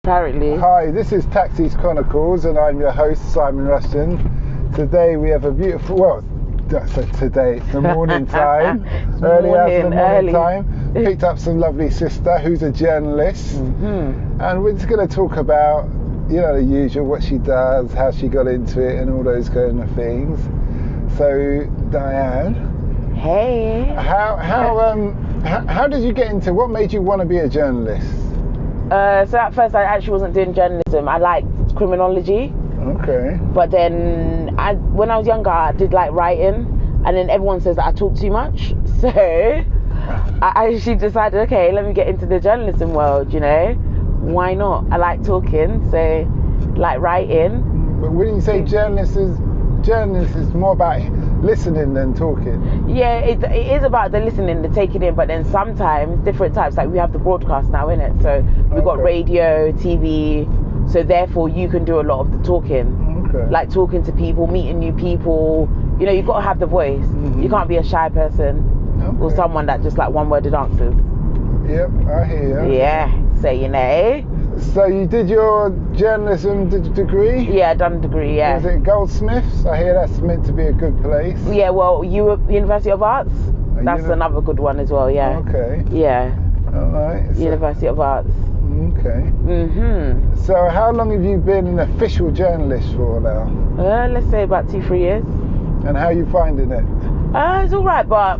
apparently. Hi, this is Chronicles, and I'm your host, Simon Rushton. Today we have a beautiful, so today it's the morning time, early time. Picked up some lovely sister who's a journalist, and we're just going to talk about, the usual, what she does, how she got into it, and all those kind of things. So, Diane. Hey. How did you get into? What made you want to be a journalist? So at first I actually wasn't doing journalism. I liked criminology. Okay. But then when I was younger, I did like writing, and then everyone says that I talk too much. So I actually decided, okay, let me get into the journalism world. Why not? I like talking, so like writing. But when you say journalist is more about listening than talking. Yeah, it is about the listening, the taking in, but then sometimes different types, like we have the broadcast now, innit? So we've got radio, TV, so therefore you can do a lot of the talking. Okay. Like talking to people, meeting new people. You've got to have the voice. You can't be a shy person or someone that just like one-worded answers. Yep, I hear you. Yeah, so So you did your journalism degree? Yeah, I done a degree, yeah. Was it Goldsmiths? I hear that's meant to be a good place. Yeah, well, University of Arts, that's another good one as well, yeah. Okay. Yeah. All right. University of Arts. Okay. So how long have you been an official journalist for now? Let's say about 2-3 years. And how are you finding it? It's all right, but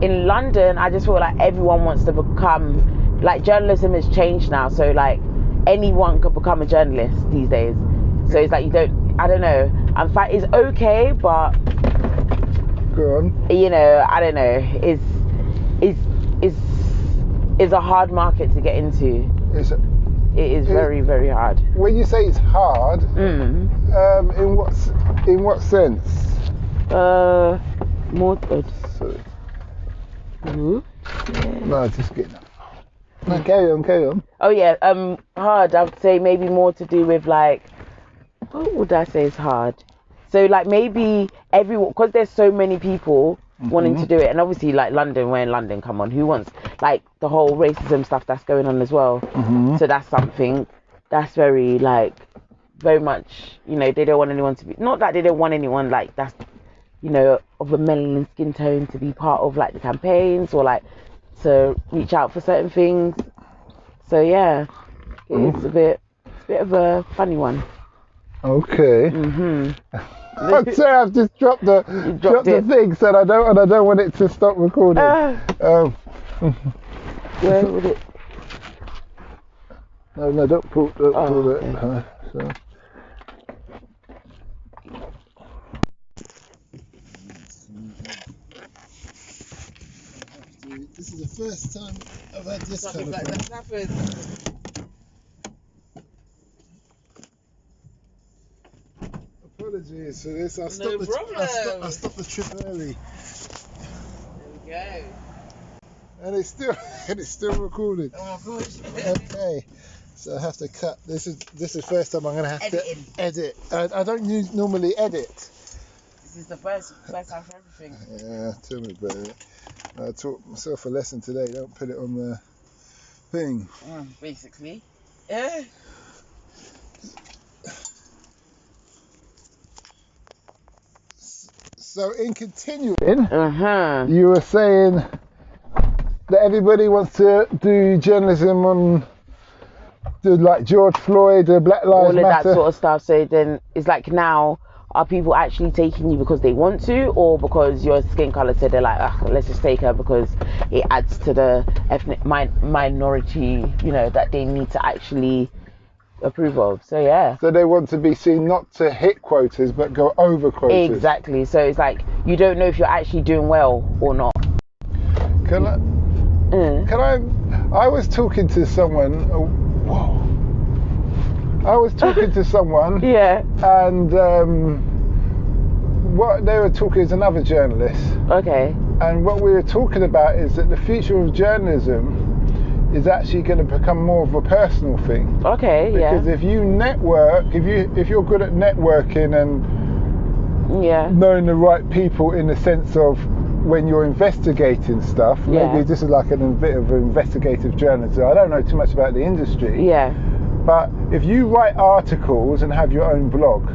in London, I just feel like everyone wants to become, like journalism has changed now, so like anyone could become a journalist these days. So it's like I don't know. In fact, it's okay, but go on. I don't know. It's a hard market to get into. It is very, very hard. When you say it's hard, in what sense? More. No, just get that. No, carry on. Oh yeah, hard. I would say maybe more to do with like, what would I say is hard? So like maybe everyone, because there's so many people wanting to do it, and obviously like London, we're in London. Come on, who wants like the whole racism stuff that's going on as well? So that's something that's very much. They don't want anyone to be. Not that they don't want anyone like that's, of a melanin skin tone to be part of like the campaigns or like to reach out for certain things. So yeah, it's a bit of a funny one. Okay. I'd say I've just dropped the thing, so I don't want it to stop recording. Where would it? No, don't pull it. Okay. So. This is the first time I've had this kind of like thing. That's happened. Apologies for this. I stopped the trip early. There we go. And it's still recording. Oh my gosh. Okay. So I have to cut. This is the first time I'm going to have to edit. I don't normally edit. This is the first time for everything. Yeah, tell me about it. I taught myself a lesson today. Don't put it on the thing. Basically. Yeah. So in continuing, you were saying that everybody wants to do journalism on like George Floyd, Black Lives Matter. All of that sort of stuff. So then it's like now, are people actually taking you because they want to, or because your skin colour? So they're like, let's just take her because it adds to the ethnic minority, that they need to actually approve of. So yeah. So they want to be seen not to hit quotas but go over quotas. Exactly. So it's like you don't know if you're actually doing well or not. I was talking to someone. I was talking to someone. Yeah. And what they were talking is another journalist. Okay. And what we were talking about is that the future of journalism is actually going to become more of a personal thing. Okay. Because if you network, if you're good at networking and knowing the right people in the sense of when you're investigating stuff, maybe this is like a bit of investigative journalism. I don't know too much about the industry. Yeah. But if you write articles and have your own blog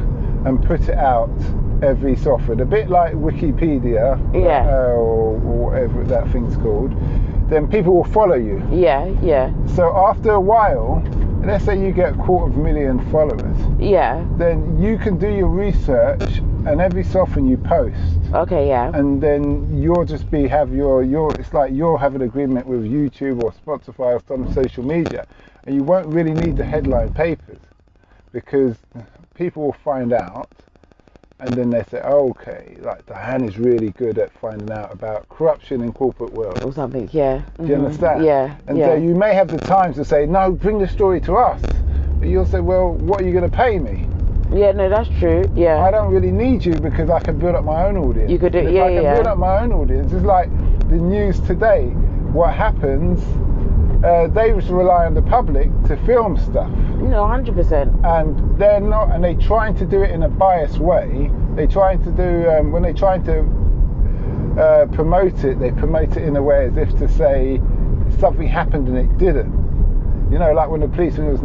and put it out every so often, a bit like Wikipedia, or whatever that thing's called, then people will follow you. Yeah. So after a while, let's say you get 250,000 followers. Yeah. Then you can do your research, and every so often you post. Okay, yeah. And then you'll just have your it's like you'll have an agreement with YouTube or Spotify or some social media, and you won't really need the headline papers, because people will find out, and then they say, oh, okay, like Diane is really good at finding out about corruption in corporate world or something. Yeah. Do you understand? Yeah. And so you may have the time to say, no, bring the story to us, but you'll say, well, what are you going to pay me? Yeah, no, that's true. Yeah. I don't really need you, because I can build up my own audience. You could do, if I can build up my own audience. It's like the news today. What happens? They rely on the public to film stuff. No, 100%. And they're not, and they're trying to do it in a biased way. They're trying to do when they're trying to promote it, they promote it in a way as if to say something happened and it didn't. You know, like when the policeman was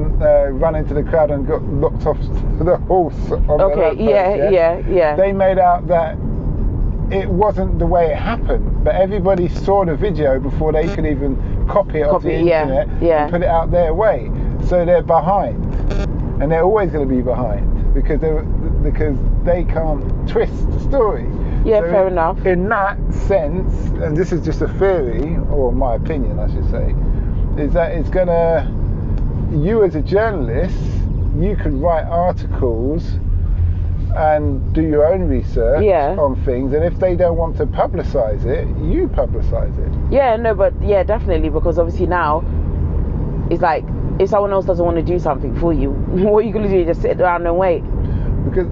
run into the crowd and got locked off the horse. On yeah. They made out that it wasn't the way it happened, but everybody saw the video before they could even copy it off the internet and put it out their way. So they're behind, and they're always going to be behind because they can't twist the story. Yeah, so fair enough. In that sense, and this is just a theory, or my opinion, I should say, is that it's gonna, you as a journalist, you could write articles and do your own research on things, and if they don't want to publicise it, you publicise it. Yeah, no, but yeah, definitely, because obviously now it's like if someone else doesn't want to do something for you, what are you gonna do? Just sit down and wait? Because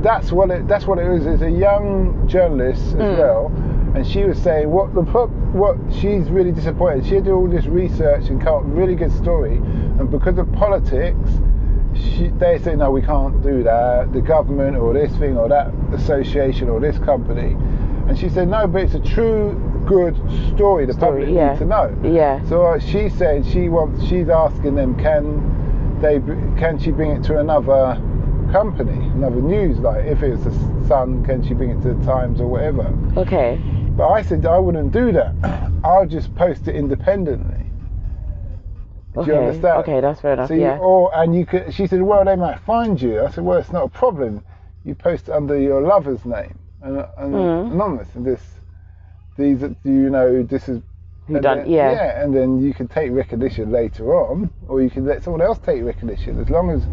that's what it is. As a young journalist as well, and she was saying what she's really disappointed. She did all this research and come up with a really good story, and because of politics, they say no, we can't do that. The government or this thing or that association or this company, and she said no, but it's a true good story. The public need to know. Yeah. So she's saying she's asking them, can she bring it to another company, another news, like if it's the Sun, can she bring it to the Times or whatever? Okay. But I said I wouldn't do that. I'll just post it independently. Do you understand? Okay, that's fair enough. So she said, well, they might find you. I said, well, it's not a problem. You post it under your lover's name and anonymous. And this is and then you can take recognition later on, or you can let someone else take recognition. As long as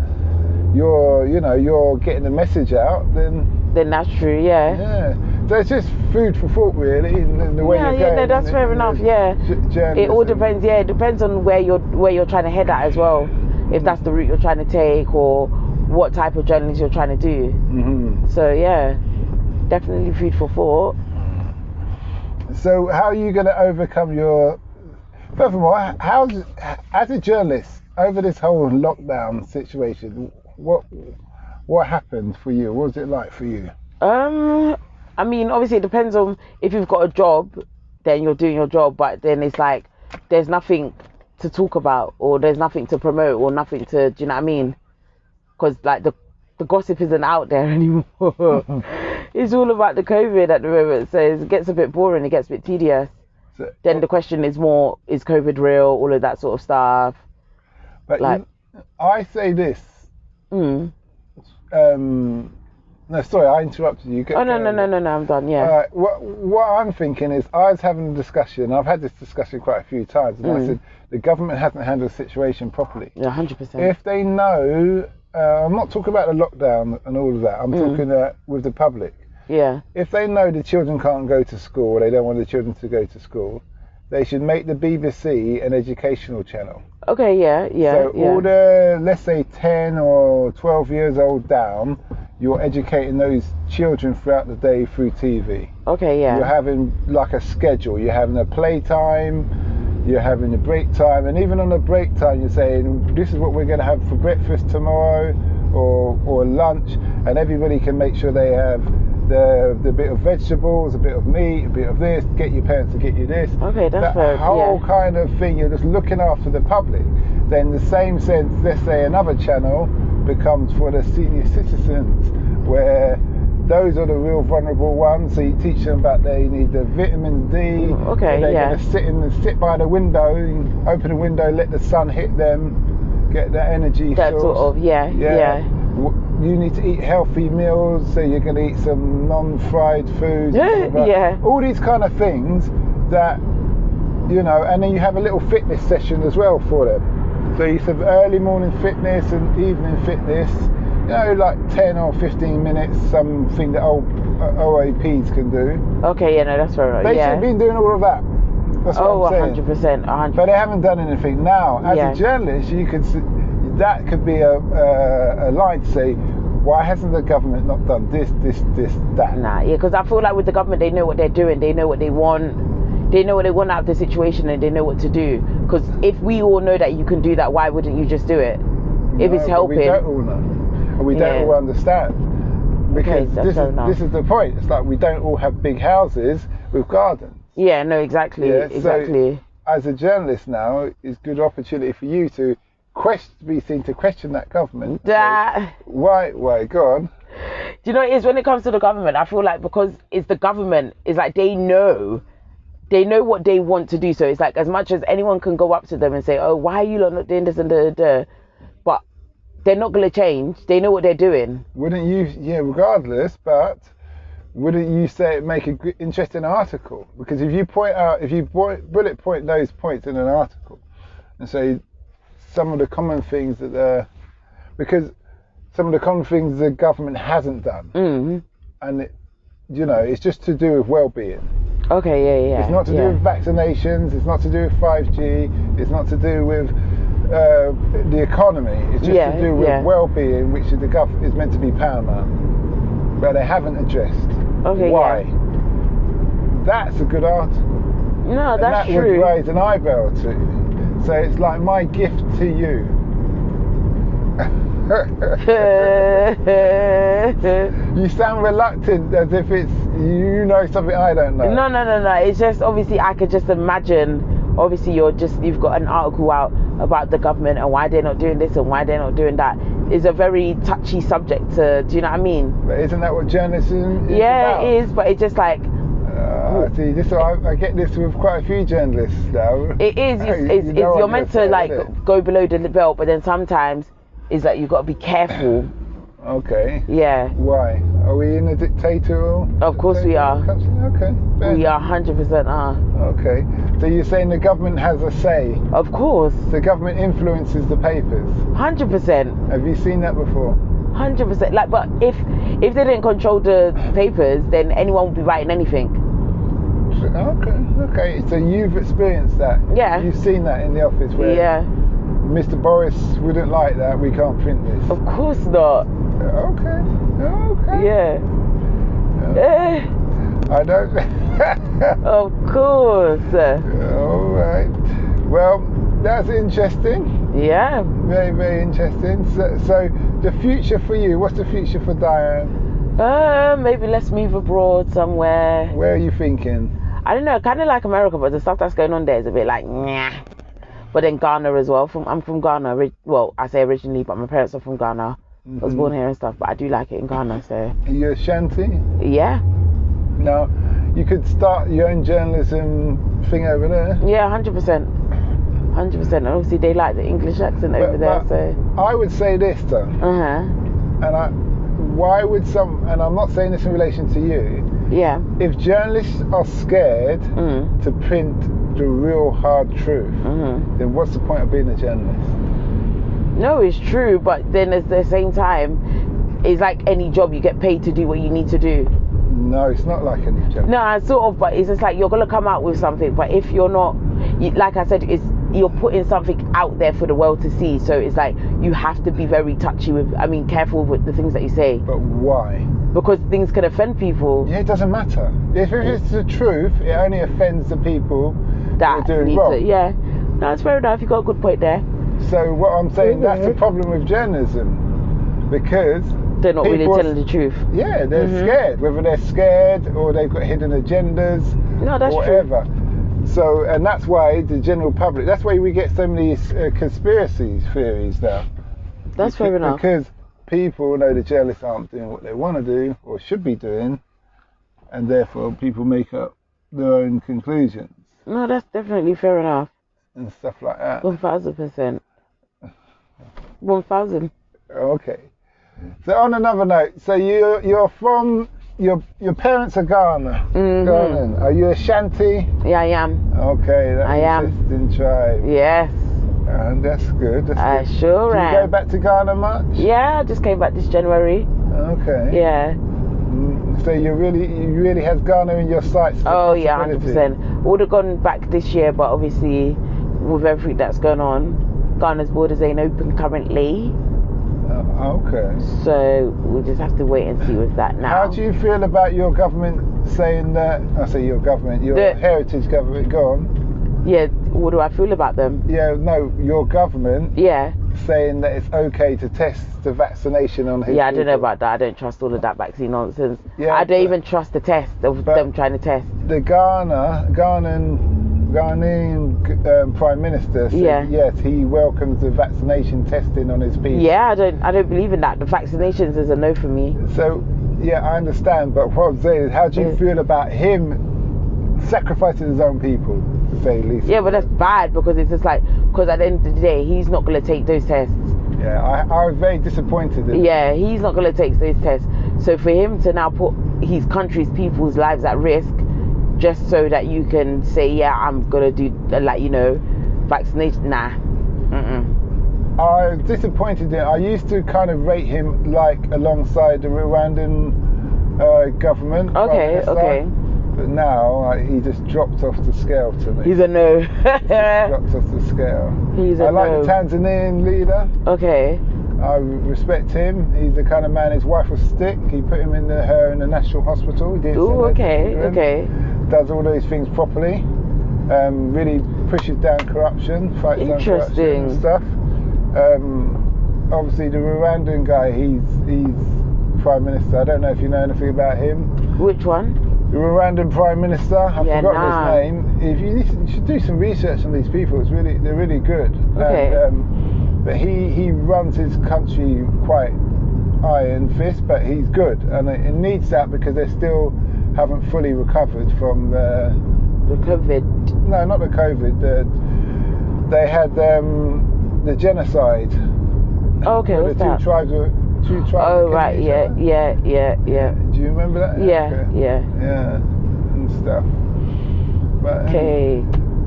you're getting the message out, then that's true. Yeah. So it's just food for thought, really, in the way you're going. No, that's fair enough. It all depends. Yeah, it depends on where you're trying to head at as well. If that's the route you're trying to take, or what type of journalism you're trying to do. Mm-hmm. So yeah, definitely food for thought. So how are you going to overcome your? Furthermore, as a journalist over this whole lockdown situation, what happened for you? What was it like for you? I mean, obviously it depends on if you've got a job, then you're doing your job, but then it's like there's nothing to talk about, or there's nothing to promote, or nothing to, do you know what I mean? Because like the gossip isn't out there anymore. It's all about the COVID at the moment, so it gets a bit boring, it gets a bit tedious. So, then the question is more, is COVID real, all of that sort of stuff. But I say this. No, sorry, I interrupted you. No, I'm done, yeah. What I'm thinking is, I was having a discussion, I've had this discussion quite a few times, and I said, the government hasn't handled the situation properly. Yeah, 100%. If they know, I'm not talking about the lockdown and all of that, I'm talking with the public. Yeah. If they know the children can't go to school, or they don't want the children to go to school, they should make the BBC an educational channel. Okay, So all the, let's say 10 or 12 years old down, you're educating those children throughout the day through TV. Okay, yeah. You're having like a schedule. You're having a playtime, you're having a break time, and even on the break time you're saying, this is what we're going to have for breakfast tomorrow, or lunch, and everybody can make sure they have the bit of vegetables, a bit of meat, a bit of this, get your parents to get you this. Okay, that's that fair. whole kind of thing, you're just looking after the public. Then the same sense, let's say another channel becomes for the senior citizens, where those are the real vulnerable ones. So you teach them about they need the vitamin D. Okay, they're yeah. going to sit by the window, open the window, let the sun hit them, get the energy That source. sort of, yeah. You need to eat healthy meals, so you're going to eat some non-fried foods. Yeah. All these kind of things that, you know, and then you have a little fitness session as well for them. So you have early morning fitness and evening fitness, you know, like 10 or 15 minutes, something that OAPs can do. Okay, yeah, no, that's fair. They should have been doing all of that. That's what I'm saying. 100%. But they haven't done anything. Now, as a journalist, you could that could be a line to say, why hasn't the government not done this, that? Nah, yeah, because I feel like with the government, they know what they're doing. They know what they want. They know what they want out of the situation, and they know what to do. Because if we all know that you can do that, why wouldn't you just do it? If it's helping. We don't all know. And we don't all understand. Because this is the point. It's like we don't all have big houses with gardens. Yeah, no, exactly. Yeah, exactly. So, as a journalist now, it's a good opportunity for you to be seen to question that government. Why? Go on. Do you know what it is when it comes to the government? I feel like because it's the government, it's like they know what they want to do. So it's like as much as anyone can go up to them and say, oh, why are you not doing this and da. But they're not going to change. They know what they're doing. Wouldn't you? Yeah, regardless, but wouldn't you say make an interesting article? Because if you bullet point those points in an article and say some of the common things because some of the common things the government hasn't done, and it's just to do with well-being. Okay, yeah. It's not to do with vaccinations. It's not to do with 5G. It's not to do with the economy. It's just to do with well-being, which is is meant to be paramount. But they haven't addressed. Okay, why? That's a good article. No, that's true. That would raise an eyebrow too. So it's like my gift to you. You sound reluctant, as if it's you know something I don't know. No. It's just obviously I could just imagine. Obviously, you've got an article out about the government and why they're not doing this and why they're not doing that. It's a very touchy subject. Do you know what I mean? But isn't that what journalism is about? It is, but it's just like. See, I get this with quite a few journalists now. It is. You're meant to go below the belt, but then sometimes it's like you've got to be careful. Okay. Yeah. Why? Are we in a dictatorial? Of course we are. Country? Okay. We are 100% are. Okay. So you're saying the government has a say? Of course. The government influences the papers? 100%. Have you seen that before? 100%. Like, but if they didn't control the papers, then anyone would be writing anything. Okay. So you've experienced that? Yeah. You've seen that in the office where Mr. Boris wouldn't like that, we can't print this? Of course not. Okay. Yeah. I don't... Of course. All right. Well, that's interesting. Yeah. Very, very interesting. So the future for you, what's the future for Diane? Maybe let's move abroad somewhere. Where are you thinking? I don't know, kind of like America, but the stuff that's going on there is a bit like, nah. But then Ghana as well. I'm from Ghana. Well, I say originally, but my parents are from Ghana. I was born here and stuff, but I do like it in Ghana, so. Are you Ashanti? Yeah. Now, you could start your own journalism thing over there. Yeah, 100%. 100%. And obviously they like the English accent over there, so. I would say this though. Why would and I'm not saying this in relation to you. Yeah. If journalists are scared to print the real hard truth, then what's the point of being a journalist? No, it's true, but then at the same time, it's like any job, you get paid to do what you need to do. No, it's not like any job. No, sort of, but it's just like you're going to come out with something, but if you're not, like I said, you're putting something out there for the world to see, so it's like you have to be very careful with the things that you say. But why? Because things can offend people. Yeah, it doesn't matter. If it's the truth, it only offends the people that are doing wrong. Yeah, no, it's fair enough. You got a good point there. So what I'm saying, that's the problem with journalism, because they're not really telling the truth. Yeah, they're scared, whether they're scared or they've got hidden agendas, No, that's or whatever. true. So, and that's why the general public, that's why we get so many conspiracy theories now. That's fair enough. Because people know the journalists aren't doing what they want to do or should be doing, and therefore people make up their own conclusions. No, that's definitely fair enough. And stuff like that. 1000%. 1000. Okay. So on another note, so you're from, your parents are Ghanaian. Are you Ashanti? Yeah, I am. Okay, that's an interesting tribe. Yes. And that's good. I sure am. Do you go back to Ghana much? Yeah, I just came back this January. Okay. Yeah. So you really has Ghana in your sights? Oh yeah, 100%. Would have gone back this year, but obviously with everything that's going on, Ghana's borders ain't open currently. Okay. So we just have to wait and see with that now. How do you feel about your government saying that? I say your government, your heritage government. Go on. Yeah. What do I feel about them? Yeah. No, your government. Yeah. Saying that it's okay to test the vaccination on his Yeah, I don't know people. about that. I don't trust all of that vaccine nonsense. Yeah, I don't even trust the test of them trying to test. The Ghanaian Prime Minister said yes, he welcomes the vaccination testing on his people. Yeah, I don't believe in that. The vaccinations is a no for me. So, yeah, I understand, but what I'm saying is, how do you feel about him sacrificing his own people, to say the least? Yeah, but that's bad because it's just like, because at the end of the day, he's not going to take those tests. Yeah, I was very disappointed in Yeah, he's not going to take those tests. So for him to now put his country's people's lives at risk just so that you can say, yeah, I'm going to do, like, you know, vaccination, nah. I was disappointed in. I used to kind of rate him like alongside the Rwandan government. Okay. But now he just dropped off the scale to me. He's a no. Dropped off the scale. I like the Tanzanian leader. Okay. I respect him. He's the kind of man. His wife was sick. He put her in the national hospital. He didn't send her to England. Okay. Does all those things properly. Really pushes down corruption, fights down corruption and stuff. Obviously the Rwandan guy, he's Prime Minister. I don't know if you know anything about him. Which one? The Rwandan Prime Minister. I've forgotten his name. If you should do some research on these people. They're really good. Okay. But he runs his country quite iron fist, but he's good, and it needs that because they still haven't fully recovered from the COVID. No, not the COVID. They had the genocide. Okay, what's that? Two tribes. Oh right, yeah. Do you remember that? Yeah. And stuff. But, okay.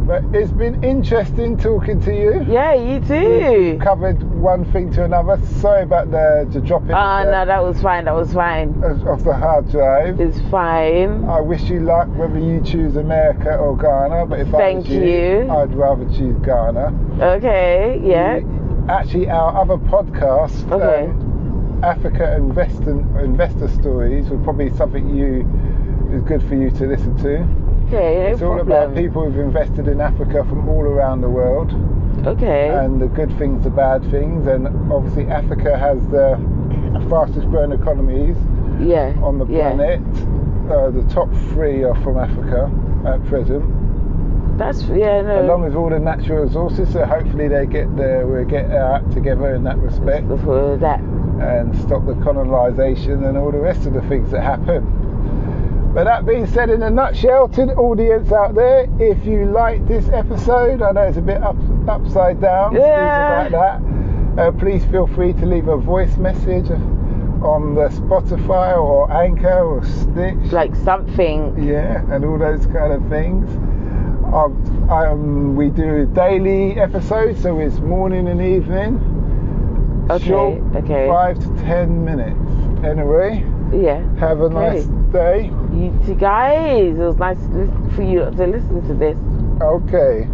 But it's been interesting talking to you. Yeah, you too. We've covered one thing to another. Sorry about the dropping. No, that was fine. Of the hard drive. It's fine. I wish you luck whether you choose America or Ghana. But if I was you, I'd rather choose Ghana. Okay. Yeah. Actually, our other podcast, Africa Investor Stories, was probably something is good for you to listen to. Okay, it's all about people who've invested in Africa from all around the world. Okay. And the good things, the bad things, and obviously Africa has the fastest growing economies on the planet. The top 3 are from Africa at present. Along with all the natural resources, so hopefully we'll get our act together in that respect. For that. And stop the colonisation and all the rest of the things that happen. But that being said, in a nutshell, to the audience out there, if you like this episode, I know it's a bit upside down, about that, please feel free to leave a voice message on the Spotify or Anchor or Stitch. Like something. Yeah, and all those kind of things. We do daily episodes, so it's morning and evening. Okay, short, 5 to 10 minutes. Anyway. Yeah. Have a nice day. You two guys, it was nice for you to listen to this. Okay.